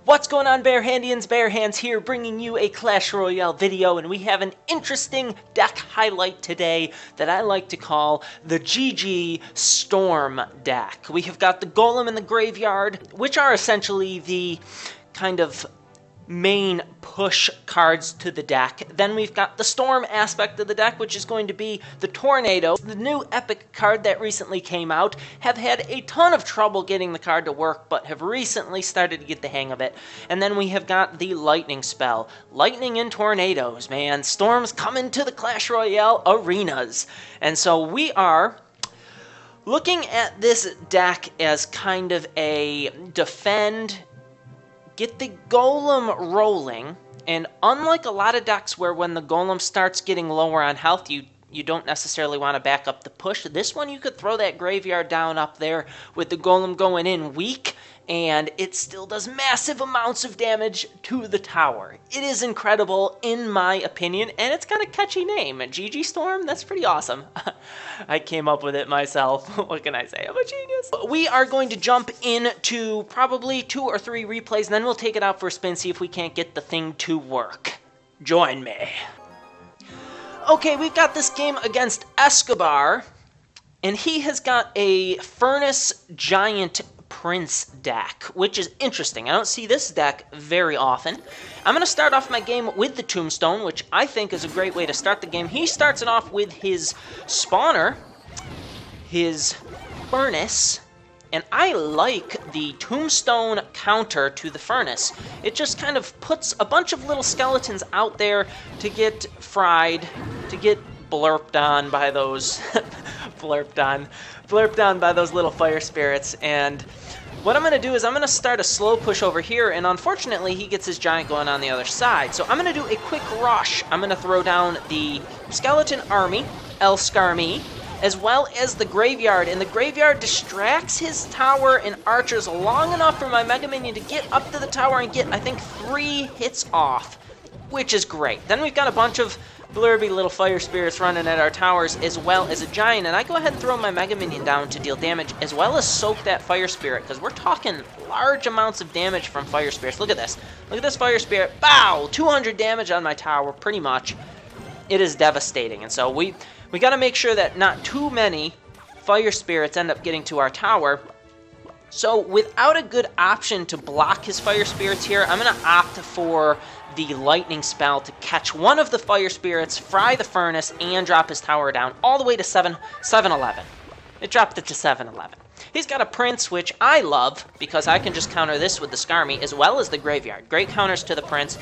What's going on, Bearhandians? Bear Hands here, bringing you a Clash Royale video, and we have an interesting deck highlight today that I like to call the GG Storm deck. We have got the Golem and the Graveyard, which are essentially the kind of main push cards to the deck. Then we've got the Storm aspect of the deck, which is going to be the Tornado. The new epic card that recently came out. Have had a ton of trouble getting the card to work, but have recently started to get the hang of it. And then we have got the Lightning spell. Lightning and tornadoes, man. Storms coming to the Clash Royale arenas. And so we are looking at this deck as kind of a defend, get the Golem rolling, and unlike a lot of decks where when the Golem starts getting lower on health, you don't necessarily want to back up the push, this one you could throw that Graveyard down up there with the Golem going in weak, and it still does massive amounts of damage to the tower. It is incredible, in my opinion, and it's got a catchy name. GG Storm? That's pretty awesome. I came up with it myself. What can I say? I'm a genius. We are going to jump into probably 2 or 3 replays, and then we'll take it out for a spin, see if we can't get the thing to work. Join me. Okay, we've got this game against Escobar, and he has got a Furnace Giant Prince deck, which is interesting. I don't see this deck very often. I'm going to start off my game with the Tombstone, which I think is a great way to start the game. He starts it off with his spawner, his furnace, and I like the Tombstone counter to the furnace. It just kind of puts a bunch of little skeletons out there to get fried, to get blurped on by those blurped on by those little fire spirits. And what I'm going to do is I'm going to start a slow push over here, and unfortunately he gets his giant going on the other side. So I'm going to do a quick rush. I'm going to throw down the skeleton army, El Skarmy, as well as the Graveyard, and the Graveyard distracts his tower and archers long enough for my Mega Minion to get up to the tower and get, I think, 3 hits off, which is great. Then we've got a bunch of blurby little fire spirits running at our towers, as well as a giant, and I go ahead and throw my Mega Minion down to deal damage, as well as soak that fire spirit, because we're talking large amounts of damage from fire spirits. Look at this. Look at this fire spirit. Bow! 200 damage on my tower, pretty much. It is devastating, and so we got to make sure that not too many fire spirits end up getting to our tower. So without a good option to block his fire spirits here, I'm going to opt for the lightning spell to catch one of the fire spirits, fry the furnace, and drop his tower down all the way to 711. It dropped it to 711. He's got a prince, which I love, because I can just counter this with the Skarmy, as well as the Graveyard. Great counters to the prince.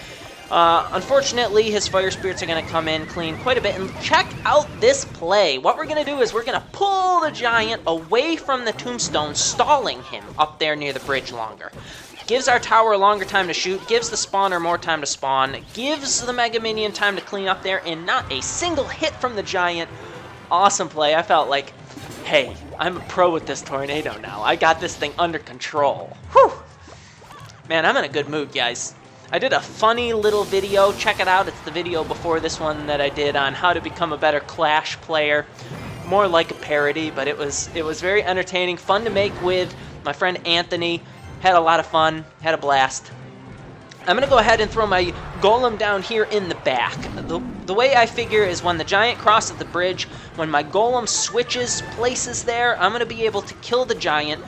Unfortunately, his fire spirits are going to come in clean quite a bit. And check out this play. What we're going to do is we're going to pull the giant away from the Tombstone, stalling him up there near the bridge longer. Gives our tower a longer time to shoot, gives the spawner more time to spawn, gives the Mega Minion time to clean up there, and not a single hit from the giant. Awesome play. I felt like, hey, I'm a pro with this tornado now. I got this thing under control. Whew! Man, I'm in a good mood, guys. I did a funny little video. Check it out. It's the video before this one that I did on how to become a better Clash player. More like a parody, but it was very entertaining, fun to make with my friend Anthony. Had a lot of fun, had a blast. I'm going to go ahead and throw my Golem down here in the back. The way I figure is when the giant crosses the bridge, when my Golem switches places there, I'm going to be able to kill the giant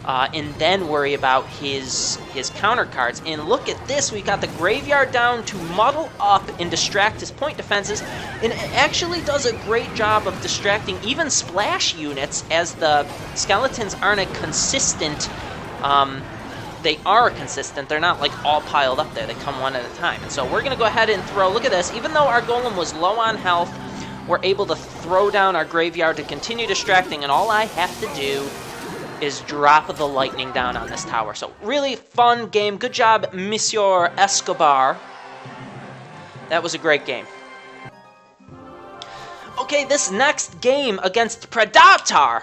and then worry about his counter cards. And look at this, we got the Graveyard down to muddle up and distract his point defenses, and it actually does a great job of distracting even splash units, as the skeletons aren't a consistent they are consistent. They're not like all piled up there. They come one at a time. And so we're going to go ahead and throw, look at this, even though our Golem was low on health, we're able to throw down our Graveyard to continue distracting, and all I have to do is drop the lightning down on this tower. So really fun game. Good job, Monsieur Escobar. That was a great game. Okay, this next game against Predator.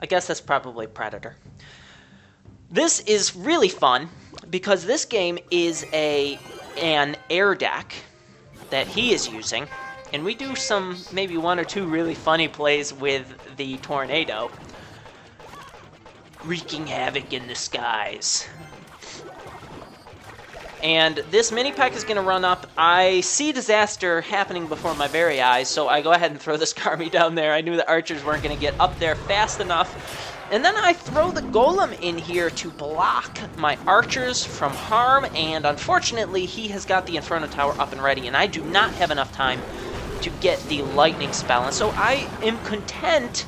I guess that's probably Predator. This is really fun because this game is an air deck that he is using. And we do some, maybe 1 or 2 really funny plays with the tornado. Wreaking havoc in the skies. And this mini pack is going to run up. I see disaster happening before my very eyes, so I go ahead and throw this Skarmy down there. I knew the archers weren't going to get up there fast enough. And then I throw the Golem in here to block my archers from harm, and unfortunately he has got the Inferno Tower up and ready, and I do not have enough time to get the lightning spell. And so I am content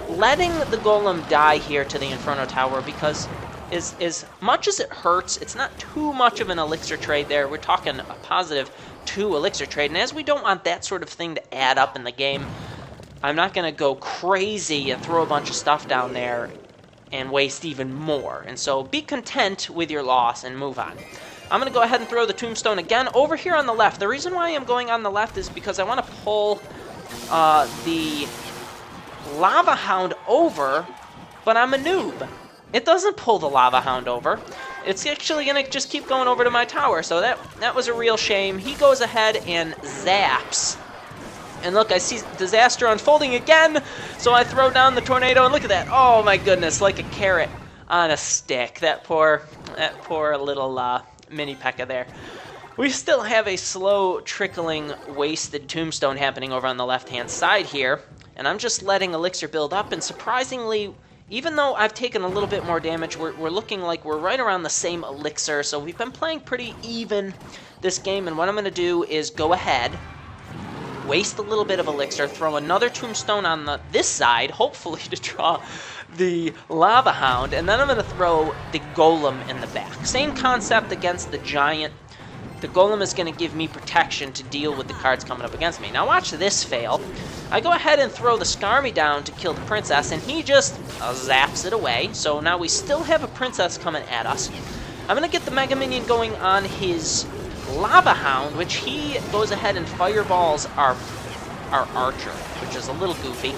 letting the Golem die here to the Inferno Tower, because as much as it hurts, it's not too much of an elixir trade there. We're talking a positive 2 elixir trade, and as we don't want that sort of thing to add up in the game, I'm not going to go crazy and throw a bunch of stuff down there and waste even more. And so be content with your loss and move on. I'm going to go ahead and throw the Tombstone again over here on the left. The reason why I'm going on the left is because I want to pull the Lava Hound over, but I'm a noob. It doesn't pull the Lava Hound over. It's actually going to just keep going over to my tower, so that was a real shame. He goes ahead and zaps. And look, I see disaster unfolding again, so I throw down the tornado, and look at that. Oh my goodness, like a carrot on a stick. That poor little mini P.E.K.K.A there. We still have a slow trickling wasted tombstone happening over on the left-hand side here, and I'm just letting elixir build up, and surprisingly, even though I've taken a little bit more damage, we're looking like we're right around the same elixir, so we've been playing pretty even this game, and what I'm going to do is go ahead, waste a little bit of elixir, throw another tombstone on this side, hopefully to draw the Lava Hound, and then I'm going to throw the Golem in the back. Same concept against the Giant. The Golem is going to give me protection to deal with the cards coming up against me. Now watch this fail. I go ahead and throw the Skarmy down to kill the Princess, and he just zaps it away. So now we still have a Princess coming at us. I'm going to get the Mega Minion going on his Lava Hound, which he goes ahead and fireballs our Archer, which is a little goofy.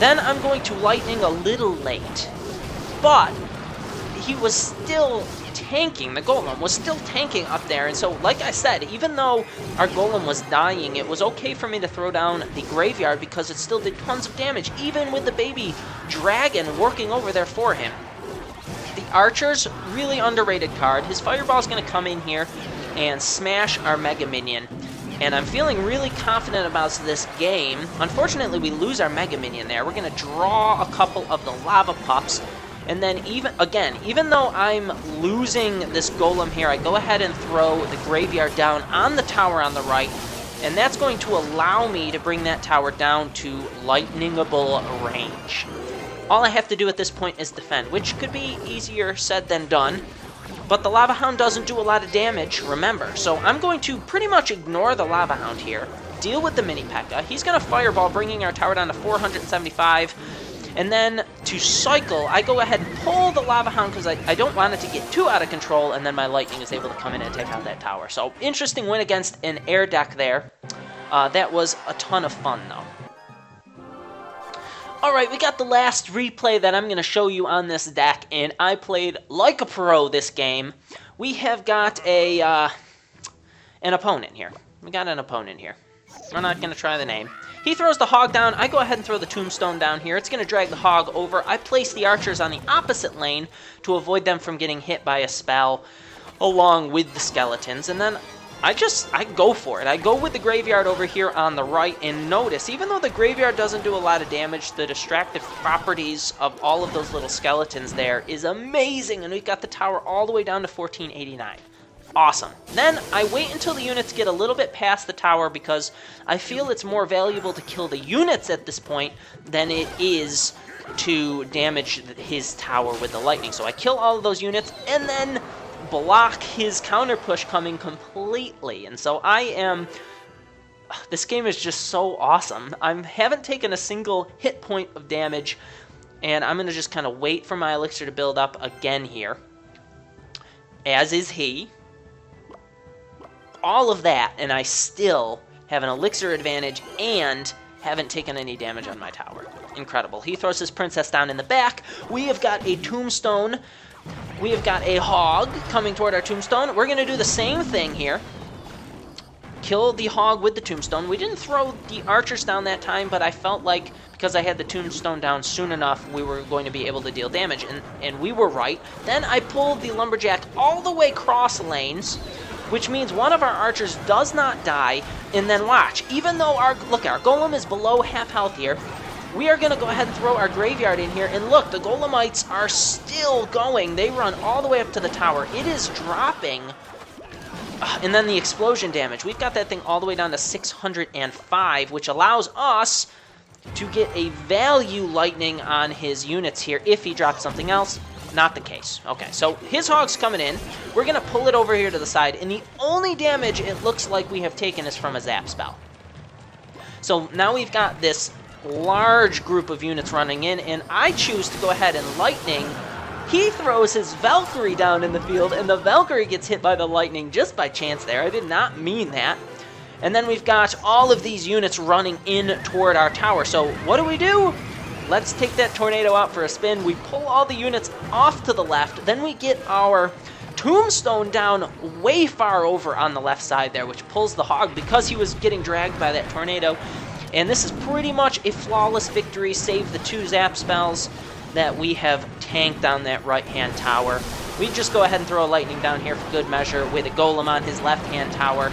Then I'm going to Lightning a little late, but he was still tanking. The Golem was still tanking up there, and so like I said, even though our Golem was dying, it was okay for me to throw down the Graveyard because it still did tons of damage, even with the baby dragon working over there for him. The Archer's really underrated card. His Fireball's going to come in here and smash our Mega Minion, and I'm feeling really confident about this game. Unfortunately, we lose our Mega Minion there. We're going to draw a couple of the Lava Pups. And then even though I'm losing this Golem here, I go ahead and throw the Graveyard down on the tower on the right, and that's going to allow me to bring that tower down to lightningable range. All I have to do at this point is defend, which could be easier said than done, but the Lava Hound doesn't do a lot of damage, remember. So I'm going to pretty much ignore the Lava Hound here, deal with the mini P.E.K.K.A. He's going to Fireball, bringing our tower down to 475. And then to cycle, I go ahead and pull the Lava Hound because I don't want it to get too out of control, and then my Lightning is able to come in and take out that tower. So interesting win against an air deck there. That was a ton of fun, though. Alright, we got the last replay that I'm going to show you on this deck, and I played like a pro this game. We have got an opponent here. We got an opponent here. We're not going to try the name. He throws the Hog down. I go ahead and throw the Tombstone down here. It's going to drag the Hog over. I place the Archers on the opposite lane to avoid them from getting hit by a spell along with the Skeletons. And then I go for it. I go with the Graveyard over here on the right, and notice, even though the Graveyard doesn't do a lot of damage, the destructive properties of all of those little Skeletons there is amazing, and we've got the tower all the way down to 1489. Awesome. Then I wait until the units get a little bit past the tower because I feel it's more valuable to kill the units at this point than it is to damage his tower with the lightning. So I kill all of those units and then block his counter push coming completely. And so this game is just so awesome. I haven't taken a single hit point of damage, and I'm going to just kind of wait for my elixir to build up again here, as is he. All of that, and I still have an elixir advantage and haven't taken any damage on my tower. Incredible. He throws his Princess down in the back. We have got a Tombstone. We have got a Hog coming toward our Tombstone. We're going to do the same thing here. kill the hog with the tombstone. We didn't throw the archers down that time, but I felt like because I had the tombstone down soon enough, we were going to be able to deal damage, and we were right. Then I pulled the lumberjack all the way cross lanes, which means one of our archers does not die, and then watch. Even though our golem is below half health here, we are going to go ahead and throw our graveyard in here, and look, the golemites are still going. They run all the way up to the tower. It is dropping. And then the explosion damage. We've got that thing all the way down to 605, which allows us to get a value lightning on his units here if he drops something else. Not the case. Okay, so his hog's coming in. We're going to pull it over here to the side, and the only damage it looks like we have taken is from a zap spell. So now we've got this large group of units running in, and I choose to go ahead and lightning. He throws his Valkyrie down in the field, and the Valkyrie gets hit by the lightning just by chance there. I did not mean that. And then we've got all of these units running in toward our tower. So what do? Let's take that tornado out for a spin. We pull all the units off to the left. Then we get our tombstone down way far over on the left side there, which pulls the hog because he was getting dragged by that tornado. And this is pretty much a flawless victory, save the 2 zap spells that we have tanked on that right-hand tower. We just go ahead and throw a lightning down here for good measure with a golem on his left-hand tower.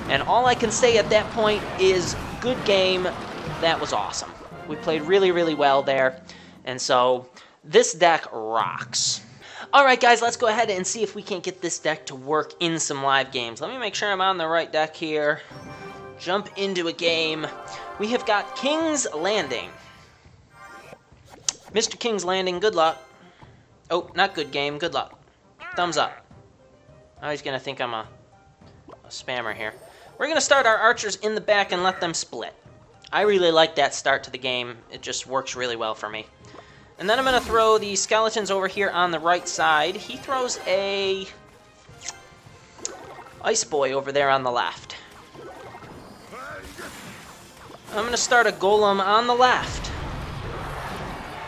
And all I can say at that point is, good game. That was awesome. We played really, really well there. And so, this deck rocks. Alright guys, let's go ahead and see if we can't get this deck to work in some live games. Let me make sure I'm on the right deck here. Jump into a game. We have got King's Landing. Mr. King's Landing, good luck. Oh, not good game, good luck. Thumbs up. Now he's going to think I'm a spammer here. We're going to start our archers in the back and let them split. I really like that start to the game. It just works really well for me. And then I'm going to throw the skeletons over here on the right side. He throws a ice boy over there on the left. I'm going to start a golem on the left.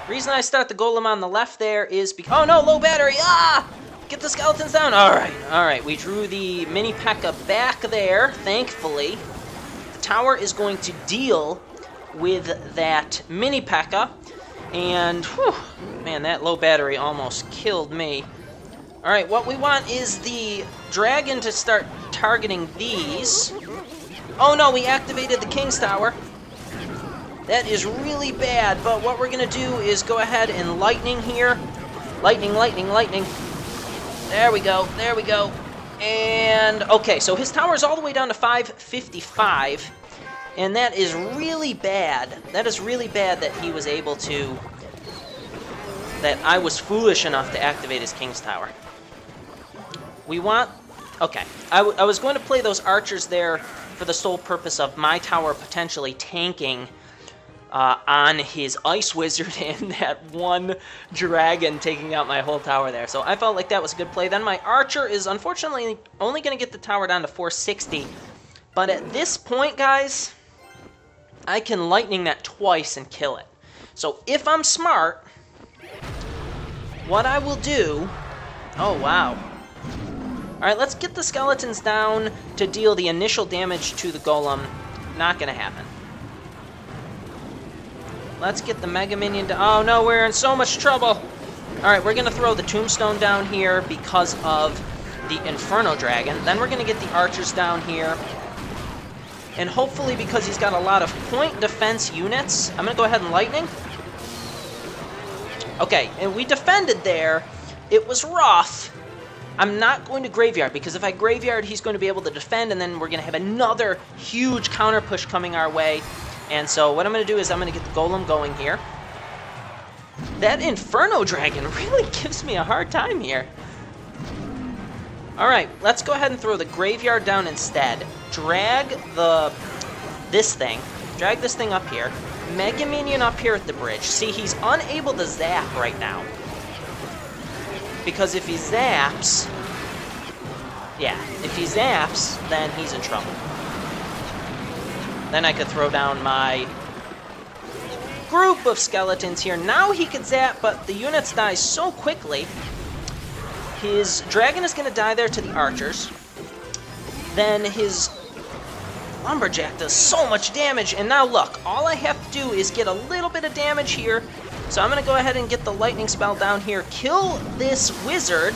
The reason I start the golem on the left there is because... Oh no, low battery! Ah! Get the skeletons down! Alright. We drew the mini P.E.K.K.A. back there, thankfully. The tower is going to deal with that mini P.E.K.K.A. And, whew, man, that low battery almost killed me. Alright, what we want is the dragon to start targeting these. Oh no, we activated the King's Tower. That is really bad, but what we're going to do is go ahead and lightning here. Lightning. There we go. And, okay, so his tower is all the way down to 555, and that is really bad. That is really bad that he was able to... that I was foolish enough to activate his King's Tower. We want... Okay, I was going to play those archers there for the sole purpose of my tower potentially tanking on his Ice Wizard and that one dragon taking out my whole tower there. So I felt like that was a good play. Then my archer is unfortunately only going to get the tower down to 460. But at this point, guys, I can lightning that twice and kill it. So if I'm smart, what I will do... Oh, wow. Alright, let's get the skeletons down to deal the initial damage to the golem. Not going to happen. Let's get the Mega Minion down. Oh no, we're in so much trouble. Alright, we're going to throw the Tombstone down here because of the Inferno Dragon. Then we're going to get the archers down here. And hopefully, because he's got a lot of point defense units, I'm going to go ahead and lightning. Okay, and we defended there. It was rough. I'm not going to graveyard, because if I graveyard, he's going to be able to defend, and then we're going to have another huge counter push coming our way. And so what I'm going to do is I'm going to get the Golem going here. That Inferno Dragon really gives me a hard time here. Alright, let's go ahead and throw the graveyard down instead. Drag this thing up here. Mega Minion up here at the bridge. See, he's unable to zap right now. Because if he zaps... Yeah, if he zaps, then he's in trouble. Then I could throw down my group of skeletons here. Now he could zap, but the units die so quickly. His dragon is going to die there to the archers. Then his Lumberjack does so much damage, and now look, all I have to do is get a little bit of damage here. So I'm going to go ahead and get the lightning spell down here, kill this wizard,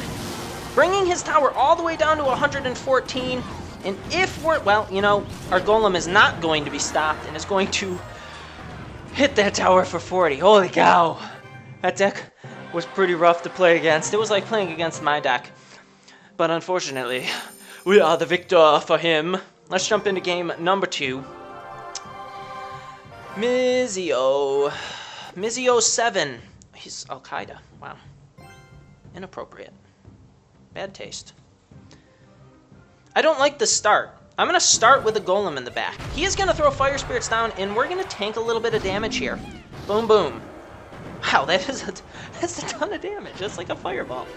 bringing his tower all the way down to 114. And if we're, well, you know, our golem is not going to be stopped and is going to hit that tower for 40. Holy cow. That deck was pretty rough to play against. It was like playing against my deck. But unfortunately, we are the victor for him. Let's jump into game number 2. Mizio 7. He's Al-Qaeda. Wow. Inappropriate. Bad taste. I don't like the start. I'm going to start with a golem in the back. He is going to throw fire spirits down, and we're going to tank a little bit of damage here. Boom, boom. Wow, that's a ton of damage. That's like a fireball.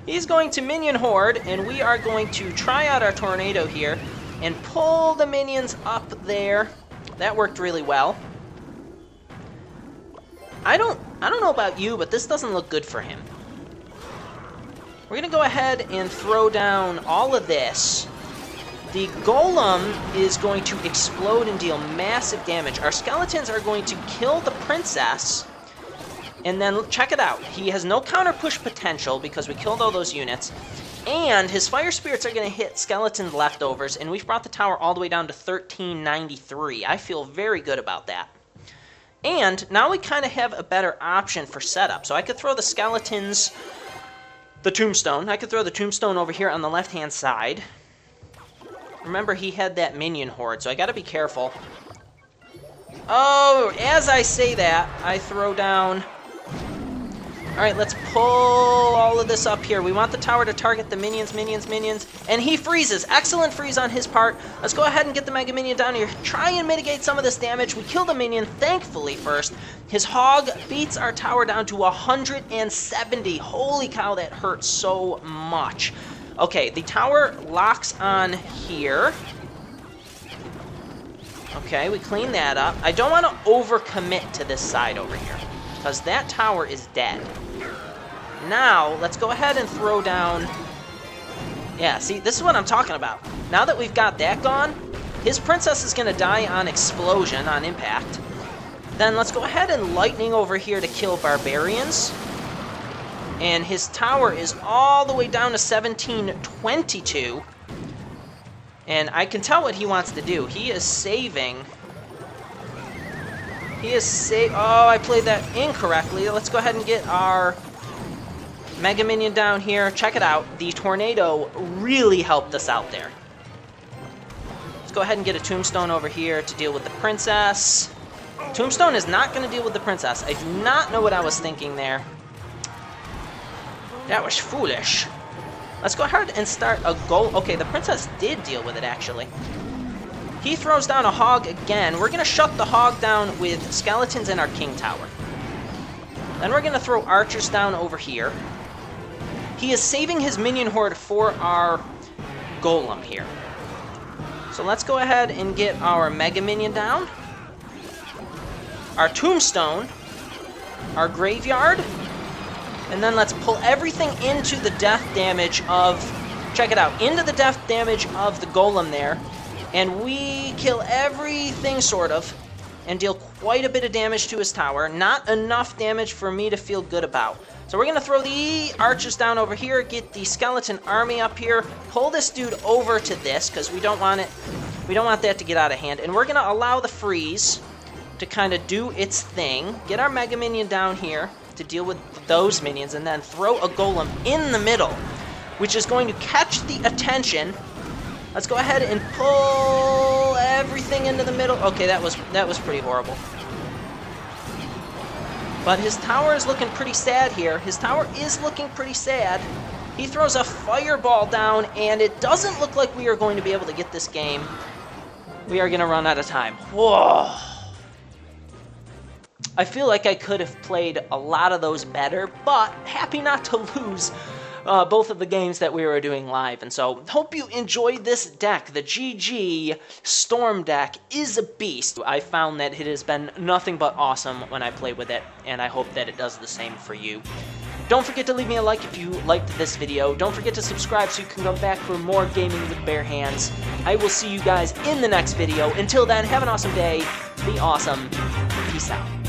He's going to minion horde, and we are going to try out our tornado here and pull the minions up there. That worked really well. I don't know about you, but this doesn't look good for him. We're going to go ahead and throw down all of this. The golem is going to explode and deal massive damage. Our skeletons are going to kill the princess. And then check it out. He has no counter push potential because we killed all those units. And his fire spirits are going to hit skeleton leftovers. And we've brought the tower all the way down to 1393. I feel very good about that. And now we kind of have a better option for setup. So I could throw the skeletons, the tombstone. I could throw the tombstone over here on the left-hand side. Remember, he had that minion horde, so I got to be careful. Oh, as I say that, I throw down... Alright, let's pull all of this up here. We want the tower to target the minions, and he freezes. Excellent freeze on his part. Let's go ahead and get the Mega Minion down here. Try and mitigate some of this damage. We kill the minion, thankfully, first. His hog beats our tower down to 170. Holy cow, that hurt so much. Okay, the tower locks on here. Okay, we clean that up. I don't want to overcommit to this side over here, because that tower is dead. Now, let's go ahead and throw down... Yeah, see, this is what I'm talking about. Now that we've got that gone, his princess is going to die on explosion, on impact. Then let's go ahead and lightning over here to kill barbarians. And his tower is all the way down to 1722. And I can tell what he wants to do. He is saving... Oh, I played that incorrectly. Let's go ahead and get our Mega Minion down here. Check it out. The tornado really helped us out there. Let's go ahead and get a tombstone over here to deal with the princess. Tombstone is not going to deal with the princess. I do not know what I was thinking there. That was foolish. Let's go ahead and start a goal. Okay, the princess did deal with it, actually. He throws down a hog again. We're going to shut the hog down with skeletons in our king tower. Then we're going to throw archers down over here. He is saving his minion horde for our golem here. So let's go ahead and get our Mega Minion down. Our tombstone. Our graveyard. And then let's pull everything into the death damage of... Check it out. Into the death damage of the golem there. And we kill everything, sort of, and deal quite a bit of damage to his tower. Not enough damage for me to feel good about. So we're going to throw the archers down over here, get the skeleton army up here, pull this dude over to this, because we don't want that to get out of hand. And we're going to allow the freeze to kind of do its thing. Get our Mega Minion down here to deal with those minions, and then throw a golem in the middle, which is going to catch the attention. Let's go ahead and pull everything into the middle. Okay, that was pretty horrible. But his tower is looking pretty sad here. His tower is looking pretty sad. He throws a fireball down, and it doesn't look like we are going to be able to get this game. We are going to run out of time. Whoa. I feel like I could have played a lot of those better, but happy not to lose both of the games that we were doing live. And so, hope you enjoyed this deck. The GG Storm deck is a beast. I found that it has been nothing but awesome when I play with it, and I hope that it does the same for you. Don't forget to leave me a like if you liked this video. Don't forget to subscribe so you can come back for more gaming with bare hands. I will see you guys in the next video. Until then, have an awesome day. Be awesome. Peace out.